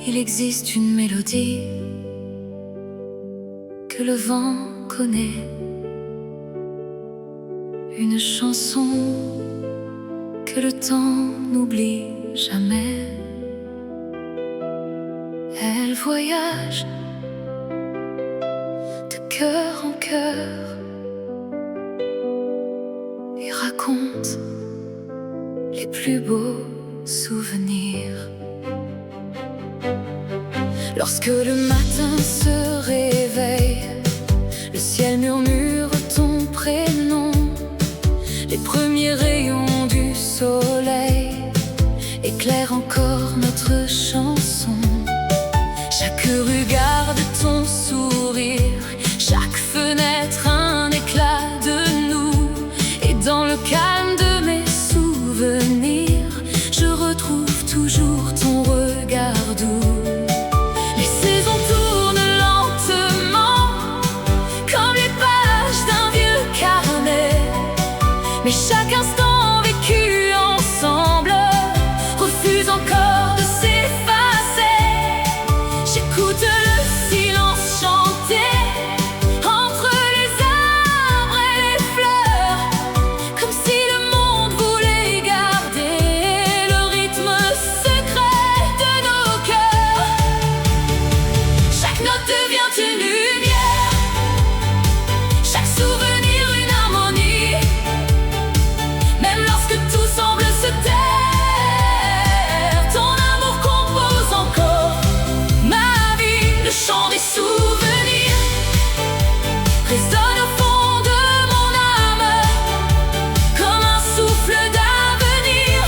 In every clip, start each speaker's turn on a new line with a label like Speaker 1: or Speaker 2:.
Speaker 1: Il existe une mélodie que le vent connaît, une chanson que le temps n'oublie jamais. Elle voyage de cœur en cœur et raconte les plus beaux souvenirs. Lorsque le matin se réveille, le ciel murmure ton prénom. Les premiers rayons du soleil éclairent encore notre chanson. Chaque rue garde ton sourire, chaque fenêtre un éclat de nous. Et dans le calme de mes souvenirs, je retrouve toujours ton regard doux. Mais chaque instant vécu ensemble refuse encore de s'effacer. J'écoute le silence chanter entre les arbres et les fleurs, comme si le monde voulait garder le rythme secret de nos cœurs. Chaque note devient une lumière, chaque souvenir une harmonie. Tout semble se taire, ton amour compose encore ma vie. Le chant des souvenirs résonne au fond de mon âme, comme un souffle d'avenir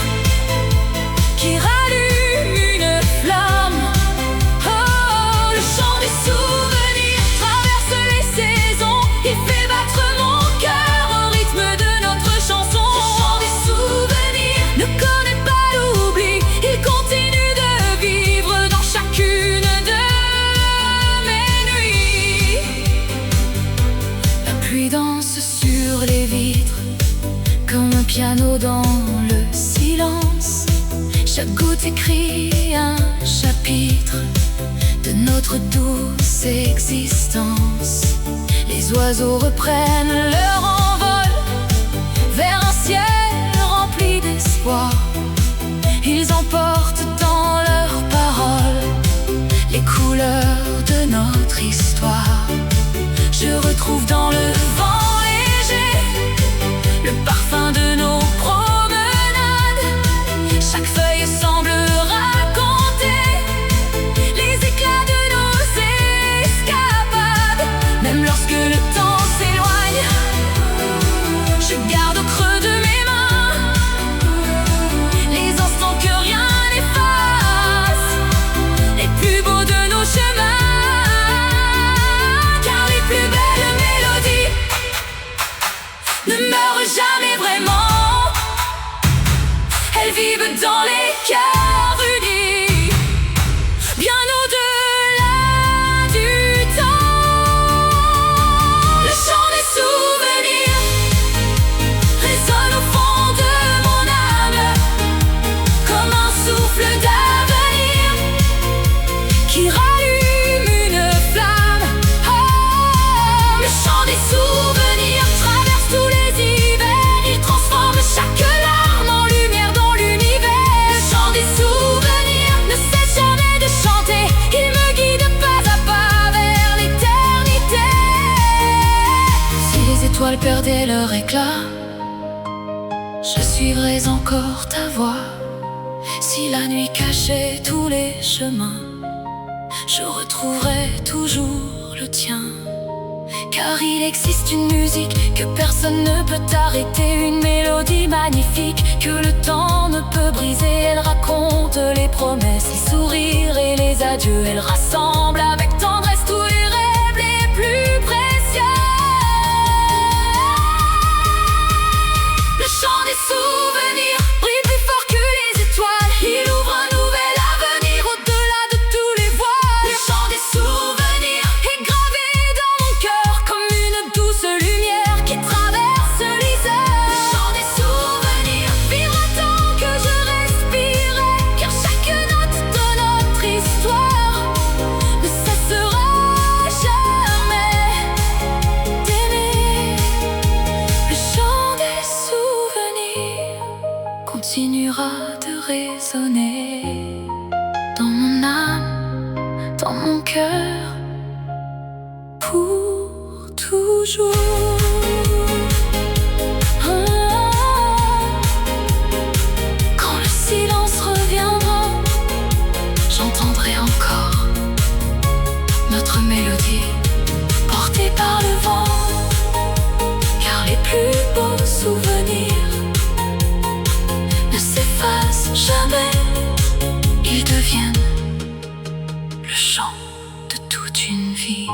Speaker 1: qui rallume une flamme. Oh, le chant des souvenirs traverse les saisons, il fait battre mon cœur au rythme de notre chanson. Ne connaît pas l'oubli, il continue de vivre dans chacune de mes nuits. La pluie danse sur les vitres, comme un piano dans le silence. Chaque goutte écrit un chapitre de notre douce existence. Les oiseaux reprennent leur envol vers un ciel rempli d'espoir. Ils emportent dans leurs paroles les couleurs de notre histoire. Je retrouve dans le vent léger le parfum de nos promenades. Chaque feuille semble raconter les éclats de nos escapades. Même lorsque le temps s'éloigne, je garde au creux de mes mains les instants que rien n'efface, les plus beaux de nos chemins. Car les plus belles mélodies ne meurent jamais vraiment, elles vivent dans les cœurs unis, bien au-delà du temps. Le chant des souvenirs résonne au fond de mon âme, comme un souffle d'avenir qui rallume une flamme. Oh, le chant des souvenirs traverse tous les hivers, il transforme chaque larme en lumière dans l'univers. Le chant des souvenirs ne cesse jamais de chanter, il me guide pas à pas vers l'éternité. Si les étoiles perdaient leur éclat, je suivrais encore ta voix. Si la nuit cachait tous les chemins, je retrouverai toujours le tien. Car il existe une musique que personne ne peut arrêter, une mélodie magnifique que le temps ne peut briser. Elle raconte les promesses, les sourires et les adieux. Elle rassemble avec tendresse tous les rêves les plus précieux. Le chant des souvenirs brille plus fort que les étoiles, il ouvre un nouvel avenir au-delà de tous les voiles. Le chant des souvenirs est gravé dans mon cœur comme une douce lumière qui traverse les heures. Le chant des souvenirs vivra tant que je respirerai, car chaque note de notre histoire dans mon cœur pour toujours. Quand le silence reviendra, j'entendrai encore notre mélodie portée par le vent. Car les plus beaux souvenirs ne s'effacent jamais, ils deviennent le chant de toute une vie.